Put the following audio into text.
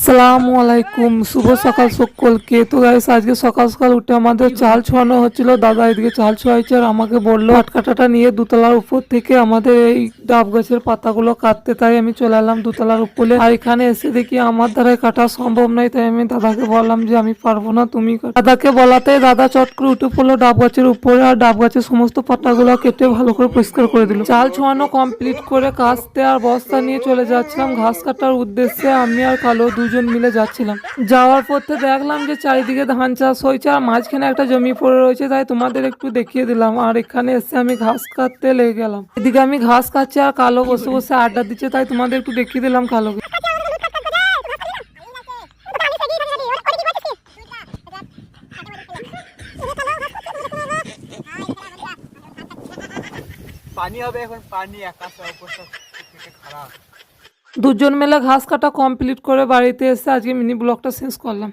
সালামু আলাইকুম, শুভ সকাল সকলকে। তো গাইস আজকে সকাল সকাল উঠে আমাদের চাল ছোঁয়ানো হচ্ছিল। দাদা এদিকে চাল ছোঁয়াইছে আর আমাকে বললো কাটাটা নিয়ে দুতলার উপর থেকে আমাদের এই ডাব গাছের পাতাগুলো কাটতে। তাই আমি চলে এলাম দুতলার উপরে। আর এখানে এসে দেখি আমার দ্বারা কাটা সম্ভব নয়, তাই আমি দাদাকে বললাম যে আমি পারবো না, তুমি দাদাকে বলাতে দাদা চট করে উঠে পড়লো ডাব গাছের উপরে আর ডাব গাছের সমস্ত পাতাগুলো কেটে ভালো করে পরিষ্কার করে দিল। চাল ছোঁয়ানো কমপ্লিট করে কাস্তে আর বস্তা নিয়ে চলে যাচ্ছিলাম ঘাস কাটার উদ্দেশ্যে। আমি আর কালো দুজন মিলে যাচ্ছিলাম। যাওয়ার পথে দেখলাম যে চারিদিকে ধান চাষ হয়েছে আর মাঝখানে একটা জমি পড়ে রয়েছে, তাই তোমাদের একটু দেখিয়ে দিলাম। আর এখানে এসে আমি ঘাস কাটতে লেগে গেলাম। এদিকে আমি ঘাস কাটছি আর কালো বসে বসে আড্ডা দিচ্ছে, তাই তোমাদের একটু দেখিয়ে দিলাম কালোকে। পানি হবে এখন, পানি আকাশে অবস্থা খারাপ। দুজন মিলে ঘাস কাটা কমপ্লিট করে বাড়িতে এসে আজকে মিনি ব্লগটা শেষ করলাম।